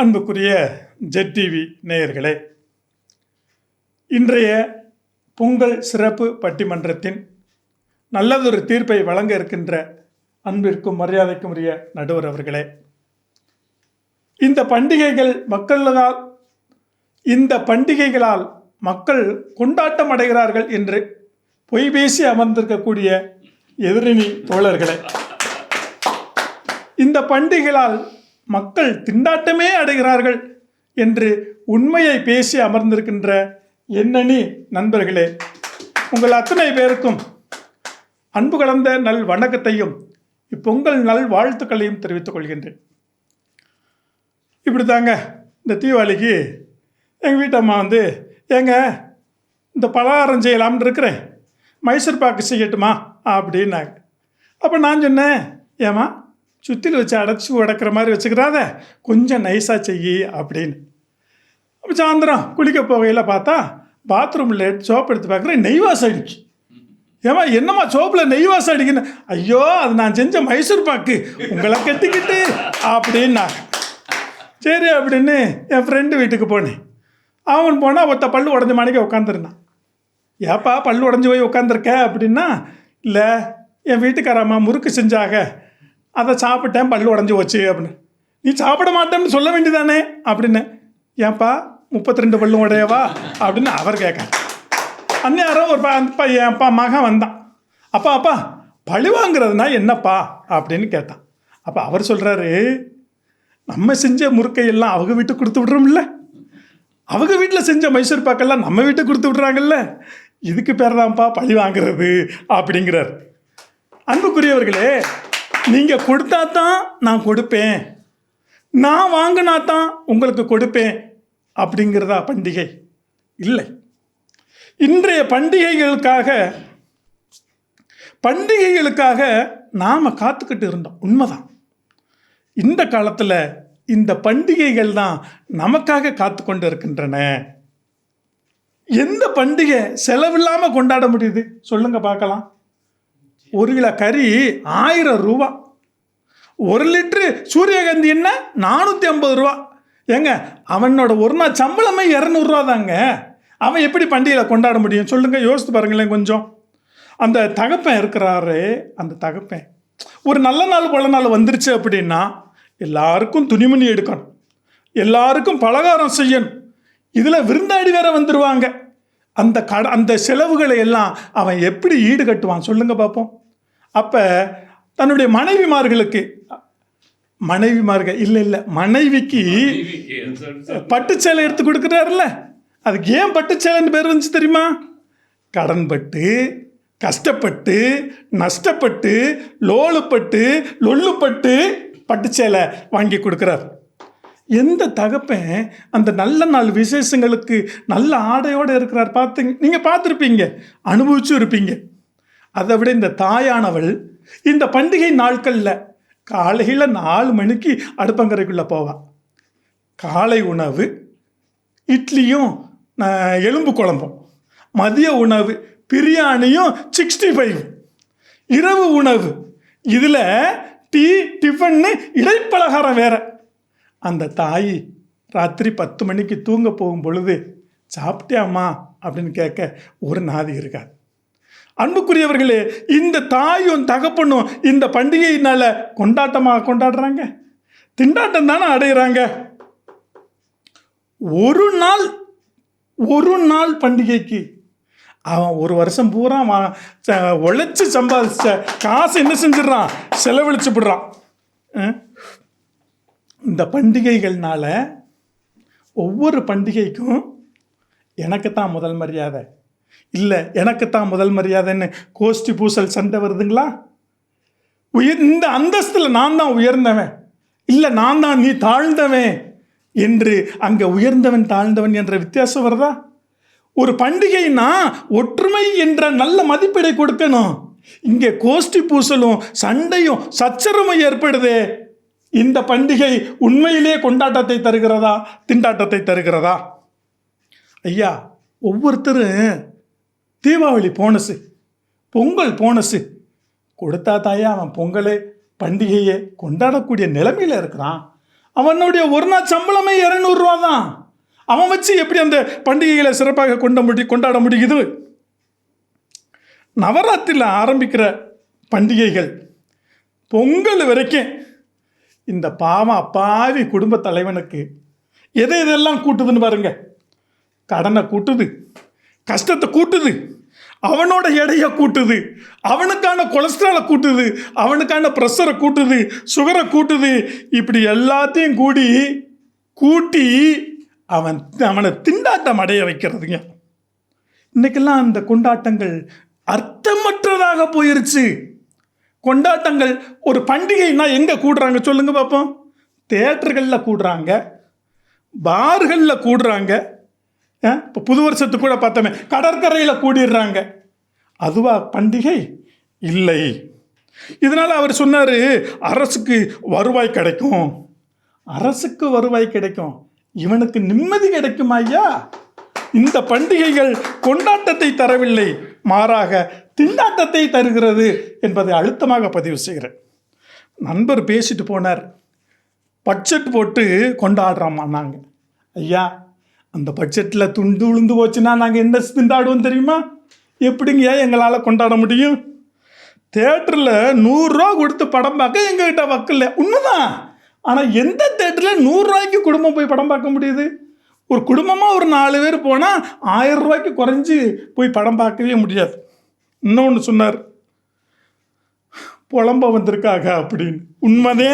அன்புக்குரிய jet TV நேயர்களே, இன்றைய பொங்கல் சிறப்பு பட்டிமன்றத்தின் நல்லதொரு தீர்ப்பை வழங்க இருக்கின்ற அன்பிற்கும் மரியாதைக்கும் உரிய நடுவர் அவர்களே, இந்த பண்டிகைகளால் மக்கள் கொண்டாட்டம் அடைகிறார்கள் என்று பொய் பேசி அமர்ந்திருக்கக்கூடிய எதிரணி தோழர்களே, இந்த பண்டிகைகளால் மக்கள் திண்டாட்டமே அடைகிறார்கள் என்று உண்மையை பேசி அமர்ந்திருக்கின்ற எண்ணணி நண்பர்களே, உங்கள் அத்தனை பேருக்கும் அன்பு கலந்த நல் வணக்கத்தையும் இப்பொங்கல் நல் வாழ்த்துக்களையும் தெரிவித்துக் கொள்கின்றேன். இப்படி தாங்க இந்த தீபாவளிக்கு எங்கள் வீட்டம்மா ஏங்க இந்த பலகாரம் செய்யலாம்னு இருக்கிறேன், மைசூர் பாக்கு செய்யட்டுமா அப்படின்னாங்க. அப்போ நான் சொன்னேன், ஏம்மா சுற்றில் வச்சு அடைச்சி உடக்கிற மாதிரி வச்சுக்கிறாத, கொஞ்சம் நைஸாக செய்யி அப்படின்னு. அப்போ சாயந்தரம் குளிக்க போகையில் பார்த்தா பாத்ரூமில் சோப்பு எடுத்து பார்க்குறேன், நெய் வாசம் அடிக்கு. ஏமா என்னம்மா சோப்பில் நெய் வாசம் அடிக்கணும்? ஐயோ, அது நான் செஞ்ச மைசூர் பாக்கு, உங்களை கட்டிக்கிட்டு அப்படின்னாங்க. சரி அப்படின்னு என் ஃப்ரெண்டு வீட்டுக்கு போனேன். அவன் போனால் ஒருத்த பல்லு உடஞ்ச மணிக்கு உட்காந்துருந்தான். ஏப்பா பல்லு உடஞ்சி போய் உட்காந்துருக்க அப்படின்னா, இல்லை என் வீட்டுக்காரம்மா முறுக்கு செஞ்சாக, அதை சாப்பிட்டேன், பல்லு உடஞ்சி போச்சு அப்படின்னு. நீ சாப்பிட மாட்டேன்னு சொல்ல வேண்டியதானே அப்படின்னு. ஏன்ப்பா 32 பல்லும் உடையவா அப்படின்னு அவர் கேட்க. அந்நேரம் ஒரு என் மகன் வந்தான். அப்பா பழி வாங்குறதுனா என்னப்பா அப்படின்னு கேட்டான். அப்போ அவர் சொல்கிறாரு, நம்ம செஞ்ச முறுக்கையெல்லாம் அவங்க வீட்டுக்கு கொடுத்து விட்றோம்ல, அவங்க வீட்டில் செஞ்ச மைசூர் பாக்கெல்லாம் நம்ம வீட்டுக்கு கொடுத்து விட்றாங்கல்ல, இதுக்கு பேர் தான்ப்பா பழி வாங்குறது அப்படிங்கிறார். அன்புக்குரியவர்களே, நீங்கள் கொடுத்தா தான் நான் கொடுப்பேன், நான் வாங்கினா தான் உங்களுக்கு கொடுப்பேன் அப்படிங்கிறதா பண்டிகை? இல்லை. இன்றைய பண்டிகைகளுக்காக நாம் காத்துக்கிட்டு இருந்தோம், உண்மைதான். இந்த காலத்தில் இந்த பண்டிகைகள் தான் நமக்காக காத்து கொண்டு இருக்கின்றன. எந்த பண்டிகை செலவில்லாமல் கொண்டாட முடியுது சொல்லுங்க பார்க்கலாம்? 1 கிலோ கறி 1000 ரூபா, 1 லிட்ரு சூரியகாந்தி என்ன 450 ரூபா. ஏங்க, அவனோட ஒரு நாள் சம்பளமே 200 ரூபா தாங்க. அவன் எப்படி பண்டிகையை கொண்டாட முடியும் சொல்லுங்க? யோசித்து பாருங்களேன் கொஞ்சம். அந்த தகப்பன் இருக்கிறாரு, அந்த தகப்பன் ஒரு நல்ல நாள் கொள்ள நாள் வந்துருச்சு அப்படின்னா எல்லாருக்கும் துணிமணி எடுக்கணும், எல்லாருக்கும் பலகாரம் செய்யணும், இதில் விருந்தாடி வேற வந்துடுவாங்க. அந்த செலவுகளை எல்லாம் அவன் எப்படி ஈடுகட்டுவான் சொல்லுங்க பார்ப்போம். அப்போ தன்னுடைய மனைவிக்கு பட்டுச்சேலை எடுத்து கொடுக்குறாருல்ல, அதுக்கு ஏன் பட்டுச்சேலைன்னு பேர் வந்துச்சு தெரியுமா? கடன்பட்டு, கஷ்டப்பட்டு, நஷ்டப்பட்டு, லொல்லுப்பட்டு பட்டுச்சேலை வாங்கி கொடுக்குறார். எந்த தகப்பன் அந்த நல்ல நாள் விசேஷங்களுக்கு நல்ல ஆடையோடு இருக்கிறார் நீங்கள் பார்த்துருப்பீங்க, அனுபவிச்சும் இருப்பீங்க. அதை விட இந்த தாயானவள் இந்த பண்டிகை நாட்களில் காலையில் 4 மணிக்கு அடுப்பங்கரைக்குள்ளே போவாள். காலை உணவு இட்லியும் எலும்பு குழம்பும், மதிய உணவு பிரியாணியும் 65, இரவு உணவு இதில் டீ டிஃபன்னு இடைப்பலகாரம் வேற. அந்த தாய் ராத்திரி 10 மணிக்கு தூங்க போகும் பொழுது சாப்பிட்டியாம்மா அப்படின்னு கேட்க ஒரு நாதி இருக்காது. அன்புக்குரியவர்களே, இந்த தாயும் தகப்பனும் இந்த பண்டிகையினால கொண்டாட்டமாக கொண்டாடுறாங்க, திண்டாட்டம் தானே அடைகிறாங்க. ஒரு நாள் பண்டிகைக்கு அவன் 1 வருஷம் பூரா உழைச்சி சம்பாதிச்ச காசு என்ன செஞ்சிடறான், செலவழிச்சு விடுறான். இந்த பண்டிகைகள்னால ஒவ்வொரு பண்டிகைக்கும் எனக்குத்தான் முதல் மரியாதை, இல்லை எனக்குத்தான் முதல் மரியாதைன்னு கோஷ்டி பூசல் சண்டை வருதுங்களா? இந்த அந்தஸ்தில் நான் தான் உயர்ந்தவன், இல்லை நான் தான் நீ தாழ்ந்தவன் என்று அங்கே உயர்ந்தவன் தாழ்ந்தவன் என்ற வித்தியாசம் வருதா? ஒரு பண்டிகைனா ஒற்றுமை என்ற நல்ல மதிப்பீடை கொடுக்கணும். இங்கே கோஷ்டி பூசலும் சண்டையும் சச்சரவும் ஏற்படுதே. இந்த பண்டிகை உண்மையிலே கொண்டாட்டத்தை தருகிறதா, திண்டாட்டத்தை தருகிறதா? ஐயா, ஒவ்வொருத்தரும் தீபாவளி போனஸு, பொங்கல் போனஸு கொடுத்தா தாயா அவன் பொங்கலை பண்டிகையை கொண்டாடக்கூடிய நிலைமையில் இருக்கிறான். அவனுடைய ஒரு நாள் சம்பளமே 200 ரூபா தான். அவன் வச்சு எப்படி அந்த பண்டிகைகளை சிறப்பாக கொண்டாட முடியுது? நவராத்திரியில் ஆரம்பிக்கிற பண்டிகைகள் பொங்கல் வரைக்கும் இந்த பாவம் அப்பாவி குடும்ப தலைவனுக்கு எதெல்லாம் கூட்டுதுன்னு பாருங்க. கடனை கூட்டுது, கஷ்டத்தை கூட்டுது, அவனோட எடையை கூட்டுது, அவனுக்கான கொலஸ்ட்ராலை கூட்டுது, அவனுக்கான ப்ரெஷரை கூட்டுது, சுகரை கூட்டுது. இப்படி எல்லாத்தையும் கூட்டி அவனை திண்டாட்டம் அடைய வைக்கிறதுங்க. இன்னைக்கெல்லாம் அந்த கொண்டாட்டங்கள் அர்த்தமற்றதாக போயிருச்சு. கொண்டாட்டங்கள் ஒரு பண்டிகைன்னா எங்கே கூடுறாங்க சொல்லுங்க பார்ப்போம்? தியேட்டர்களில் கூடுறாங்க, பார்களில் கூடுறாங்க. இப்போ புது வருஷத்துக்கு கூட பார்த்தோமே கடற்கரையில் கூடிடுறாங்க. அதுவா பண்டிகை? இல்லை. இதனால் அவர் சொன்னார், அரசுக்கு வருவாய் கிடைக்கும். அரசுக்கு வருவாய் கிடைக்கும், இவனுக்கு நிம்மதி கிடைக்கும் ஐயா. இந்த பண்டிகைகள் கொண்டாட்டத்தை தரவில்லை, மாறாக திண்டாட்டத்தை தருகிறது என்பதை அழுத்தமாக பதிவு செய்கிறேன். நண்பர் பேசிட்டு போனார், பட்ஜெட் போட்டு கொண்டாடுறோமா நாங்கள். ஐயா, அந்த பட்ஜெட்டில் துண்டு விழுந்து போச்சுன்னா நாங்கள் என்ன திண்டாடுவோம் தெரியுமா? எப்படிங்க எங்களால் கொண்டாட முடியும்? தேட்டரில் 100 ரூபா கொடுத்து படம் பார்க்க எங்ககிட்ட வக்கில்ல, உண்மைதான். ஆனால் எந்த தேட்டரில் 100 ரூபாய்க்கு குடும்பம் போய் படம் பார்க்க முடியுது? ஒரு குடும்பமாக ஒரு 4 பேர் போனால் 1000 ரூபாய்க்கு குறைஞ்சி போய் படம் பார்க்கவே முடியாது. இன்னொன்று சொன்னார், புலம்ப வந்திருக்காங்க அப்படின்னு. உண்மைதே,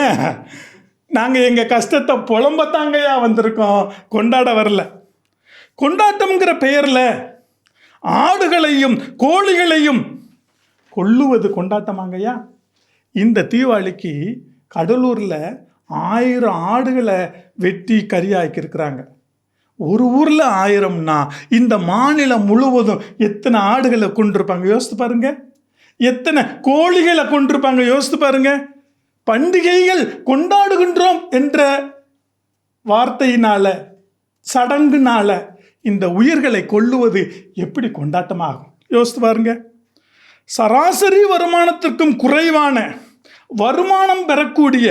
நாங்கள் எங்கள் கஷ்டத்தை புலம்பத்தாங்கயா வந்திருக்கோம், கொண்டாட வரல. கொண்டாட்டம்ங்கிற பெயரில் ஆடுகளையும் கோழிகளையும் கொல்லுவது கொண்டாட்டமாங்கய்யா. இந்த தீபாவளிக்கு கடலூரில் 1000 ஆடுகளை வெட்டி கறியாக்கியிருக்கிறாங்க. ஒரு ஊரில் 1000னா இந்த மாநிலம் முழுவதும் எத்தனை ஆடுகளை கொண்டிருப்பாங்க யோசித்து பாருங்க, எத்தனை கோழிகளை கொண்டிருப்பாங்க யோசித்து பாருங்க. பண்டிகைகள் கொண்டாடுகின்றோம் என்ற வார்த்தையினால, சடங்குனால இந்த உயிர்களை கொல்லுவது எப்படி கொண்டாட்டமாகும் யோசித்து பாருங்க. சராசரி வருமானத்திற்கும் குறைவான வருமானம் பெறக்கூடிய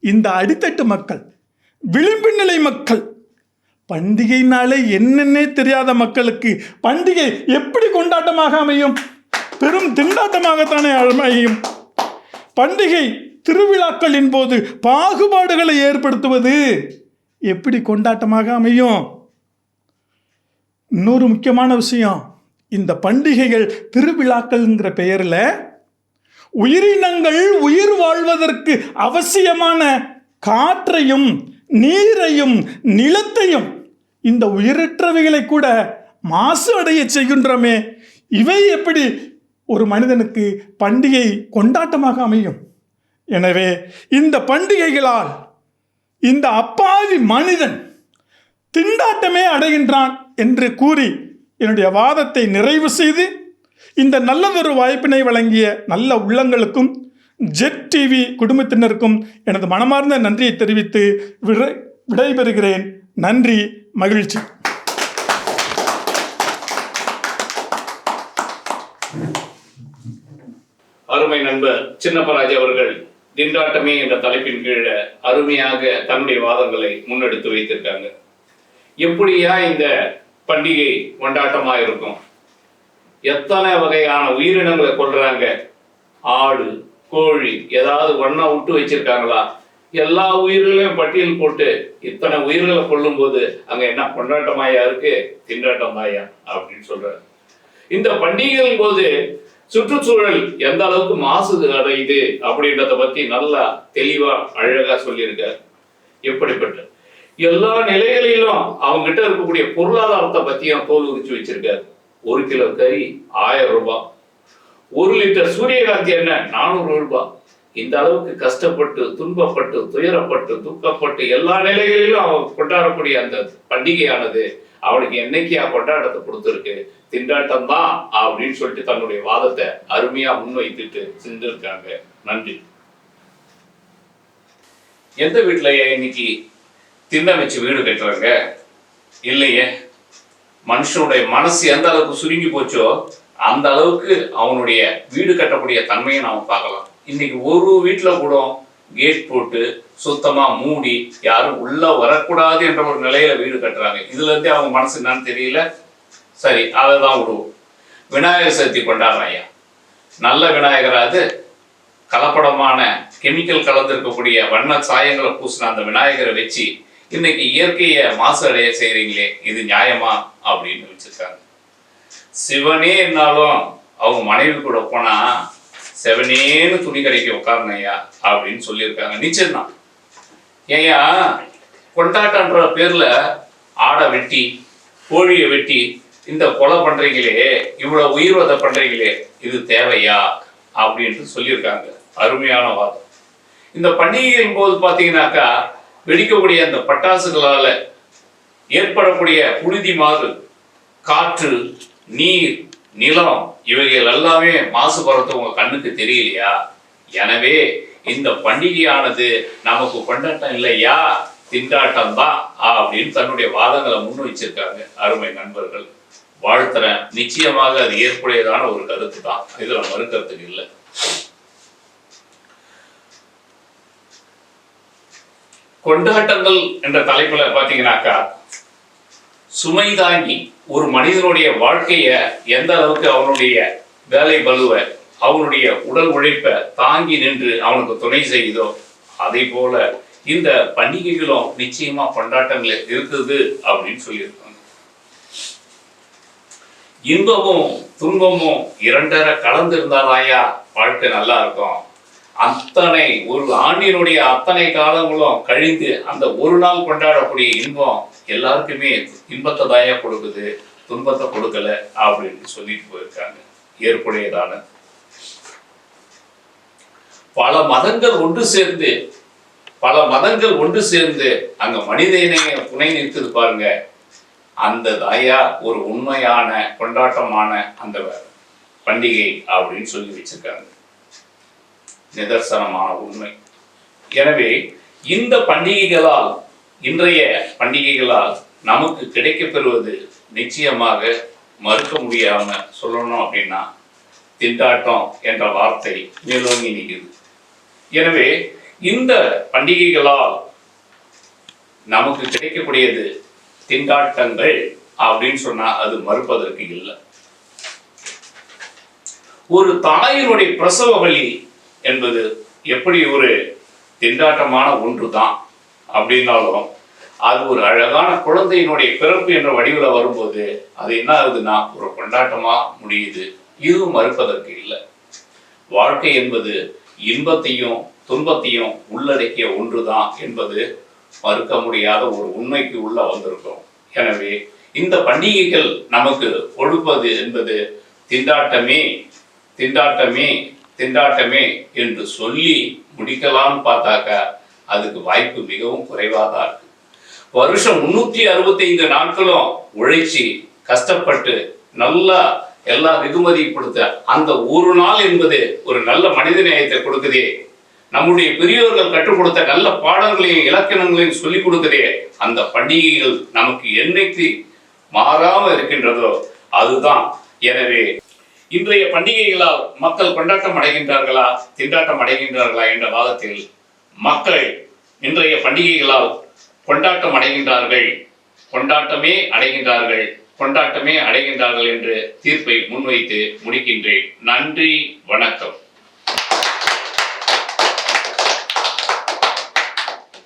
இந்த அடித்தட்டு மக்கள், விளிம்பு நிலை மக்கள், பண்டிகைனாலே என்னன்னே தெரியாத மக்களுக்கு பண்டிகை எப்படி கொண்டாட்டமாக அமையும்? பெரும் திண்டாட்டமாகத்தானே அமையும். பண்டிகை திருவிழாக்களின் போது பாகுபாடுகளை ஏற்படுத்துவது எப்படி கொண்டாட்டமாக அமையும்? இன்னொரு முக்கியமான விஷயம், இந்த பண்டிகைகள் திருவிழாக்கள்ங்கிற பெயரில் உயிரினங்கள் உயிர் வாழ்வதற்கு அவசியமான காற்றையும் நீரையும் நிலத்தையும், இந்த உயிரற்றவைகளை கூட மாசு அடைய செய்கின்றோமே, இவை எப்படி ஒரு மனிதனுக்கு பண்டிகை கொண்டாட்டமாக அமையும்? எனவே இந்த பண்டிகைகளால் இந்த அப்பாவி மனிதன் திண்டாட்டமே அடைகின்றான் என்று கூறி என்னுடைய வாதத்தை நிறைவு செய்து, இந்த நல்லதொரு வாய்ப்பினை வழங்கிய நல்ல உள்ளங்களுக்கும் ஜெட் டிவி குடும்பத்தினருக்கும் எனது மனமார்ந்த நன்றியை தெரிவித்து விடைபெறுகிறேன். நன்றி, மகிழ்ச்சி. அருமை நண்பர் சின்னப்பராஜ் அவர்கள் திண்டாட்டமே என்ற தலைப்பின் கீழே அருமையாக தன்னுடைய வாதங்களை முன்னெடுத்து வைத்திருக்காங்க. எப்படியா இந்த பண்டிகை கொண்டாட்டமா இருக்கும்? எத்தனை வகையான உயிரினங்களை கொள்றாங்க. ஆடு, கோழி, ஏதாவது ஒண்ணா விட்டு வச்சிருக்காங்களா? எல்லா உயிர்களையும் பட்டியல் போட்டு இத்தனை உயிர்களை கொள்ளும் போது அங்க என்ன கொண்டாட்டமாயா இருக்கு? திண்டாட்டமாயா அப்படின்னு சொல்றாரு. இந்த பண்டிகைகளின் போது சுற்றுச்சூழல் எந்த அளவுக்கு மாசு அடையுது அப்படின்றத பத்தி நல்லா தெளிவா அழகா சொல்லியிருக்காரு. எப்படிப்பட்ட எல்லா நிலைகளிலும் அவங்க கிட்ட இருக்கக்கூடிய பொருளாதாரத்தை பத்தியும் தோல் உரிச்சு வச்சிருக்காரு. 1 கிலோ கறி 1000 ரூபாய், 1 லிட்டர் சூரியகாந்தி எண்ணெய் 400 ரூபாய். இந்த அளவுக்கு கஷ்டப்பட்டு, துன்பப்பட்டு, துயரப்பட்டு, துக்கப்பட்டு எல்லா நிலைகளிலும் அவன் கொண்டாடக்கூடிய அந்த பண்டிகையானது அவனுக்கு என்னைக்கு கொண்டாட்டத்தை கொடுத்துருக்கு? திண்டாட்டம் தான் அப்படின்னு சொல்லிட்டு தன்னுடைய வாதத்தை அருமையா முன்வைத்துட்டு செஞ்சிருக்காங்க. நன்றி. எந்த வீட்டுலயே இன்னைக்கு திண்ணை வச்சு வீடு கட்டுறாங்க? இல்லையே. மனுஷனுடைய மனசு எந்த அளவுக்கு சுருங்கி போச்சோ அந்த அளவுக்கு அவனுடைய வீடு கட்டக்கூடிய தன்மையை நாம பார்க்கலாம். இன்னைக்கு ஒரு வீட்டுல கூட கேட் போட்டு சுத்தமா மூடி யாரும் உள்ள வரக்கூடாது என்ற ஒரு நிலையில வீடு கட்டுறாங்க. இதுல இருந்தே அவங்க மனசு என்னன்னு தெரியல. சரி, அதை தான் விடுவோம். விநாயகர் சதுர்த்தி கொண்டாடுறாங்க. நல்ல விநாயகராது கலப்படமான கெமிக்கல் கலந்திருக்கக்கூடிய வண்ண சாயங்களை பூசின அந்த விநாயகரை வச்சு இன்னைக்கு இயற்கையை மாசு அடைய செய்றீங்களே, இது நியாயமா அப்படின்னு வச்சிருக்காங்க. சிவனே என்னாலும் அவங்க மனைவி கூட போனா செவனேன்னு துணி கடைக்கு உட்காரணையா அப்படின்னு சொல்லியிருக்காங்க. நிச்சயம்தான். ஏயா கொண்டாட்டன்ற பேர்ல ஆடை வெட்டி கோழியை வெட்டி இந்த கொலை பண்றீங்களே, இவ்வளவு உயிர்வதை பண்றீங்களே, இது தேவையா அப்படின்ட்டு சொல்லியிருக்காங்க. அருமையான வாதம். இந்த பண்டிகையின் போது பாத்தீங்கன்னாக்கா வெடிக்கக்கூடிய அந்த பட்டாசுகளால ஏற்படக்கூடிய புழுதி மாறு, காற்று, நீர், நிலம் இவைகள் எல்லாமே மாசுபடுறது உங்க கண்ணுக்கு தெரியலையா? எனவே இந்த பண்டிகையானது நமக்கு கொண்டாட்டம் இல்லையா, திண்டாட்டம் தான் அப்படின்னு தன்னுடைய வாதங்களை முன் வச்சிருக்காங்க. அருமை நண்பர்கள், வாழ்த்துறேன். நிச்சயமாக அது ஏற்புடையதான ஒரு கருத்து தான், இதுல மறுக்கிறதுக்கு இல்லை. கொண்டாட்டங்கள் என்ற தலைப்புல பாத்தீங்கன்னாக்கா சுமை தாங்கி ஒரு மனிதனுடைய வாழ்க்கைய எந்த அளவுக்கு அவனுடைய வேலை பலுவை அவனுடைய உடல் உழைப்பை தாங்கி நின்று அவனுக்கு துணை செய்யுதோ அதே போல இந்த பண்டிகைகளும் நிச்சயமா கொண்டாட்டங்கள் இருக்குது அப்படின்னு சொல்லியிருக்காங்க. இன்பமும் துன்பமும் இரண்டரை கலந்து இருந்தாலாயா வாழ்க்கை நல்லா இருக்கும். அத்தனை ஒரு ஆண்டினுடைய அத்தனை காலங்களும் கழிந்து அந்த ஒரு நாள் கொண்டாடக்கூடிய இன்பம் எல்லாருக்குமே இன்பத்தை தாயா கொடுக்குது, துன்பத்தை கொடுக்கல அப்படின்னு சொல்லிட்டு போயிருக்காங்க. ஏற்புடையதான பல மதங்கள் ஒன்று சேர்ந்து அங்க மனிதனைய துணை நிற்குது பாருங்க. அந்த தாயா ஒரு உண்மையான கொண்டாட்டமான அந்த பண்டிகை அப்படின்னு சொல்லி வச்சிருக்காங்க. நிதர்சனமான உண்மை. எனவே இந்த பண்டிகைகளால், இன்றைய பண்டிகைகளால் நமக்கு கிடைக்கப் பெறுவது நிச்சயமாக மறுக்க முடியாம சொல்லணும் அப்படின்னா திண்டாட்டம் என்ற வார்த்தை மேலோங்கி நிற்குது. எனவே இந்த பண்டிகைகளால் நமக்கு கிடைக்கக்கூடியது திண்டாட்டங்கள் அப்படின்னு சொன்னா அது மறுப்பதற்கு இல்லை. ஒரு தாயினுடைய பிரசவ வலி என்பது எப்படி ஒரு திண்டாட்டமான ஒன்று தான் அப்படின்னாலும் அது ஒரு அழகான குழந்தையினுடைய பிறப்பு என்ற வடிவில் வரும்போது அது என்ன ஆகுதுன்னா ஒரு கொண்டாட்டமா முடியுது. இதுவும் மறுப்பதற்கு இல்லை. வாழ்க்கை என்பது இன்பத்தையும் துன்பத்தையும் உள்ளடக்கிய ஒன்றுதான் என்பது மறுக்க முடியாத ஒரு உண்மைக்கு உள்ள வந்திருக்கும். எனவே இந்த பண்டிகைகள் நமக்கு கொடுப்பது என்பது திண்டாட்டமே திண்டாட்டமே திண்டாட்டமே என்று சொல்லி முடிக்கலாம்னு பார்த்தாக்கா அதுக்கு வாய்ப்பு மிகவும் குறைவாதான் இருக்கு. வருஷம் 365 நாட்களும் உழைச்சி கஷ்டப்பட்டு நல்லா எல்லா வெகுமதி கொடுத்த அந்த ஒரு நாள் என்பது ஒரு நல்ல மனித நேயத்தை கொடுக்குதே. நம்முடைய பெரியோர்கள் கற்றுக் கொடுத்த நல்ல பாடங்களையும் இலக்கணங்களையும் சொல்லிக் கொடுக்குதே. அந்த பண்டிகைகள் நமக்கு என்னைக்கு மாறாம இருக்கின்றதோ அதுதான். எனவே இன்றைய பண்டிகைகளால் மக்கள் கொண்டாட்டம் அடைகின்றார்களா திண்டாட்டம் அடைகின்றார்களா என்ற வாதத்தில் மக்கள் இன்றைய பண்டிகைகளால் கொண்டாட்டம் அடைகின்றார்கள், கொண்டாட்டமே அடைகின்றார்கள் என்று தீர்ப்பை முன்வைத்து முடிக்கின்றேன். நன்றி, வணக்கம்.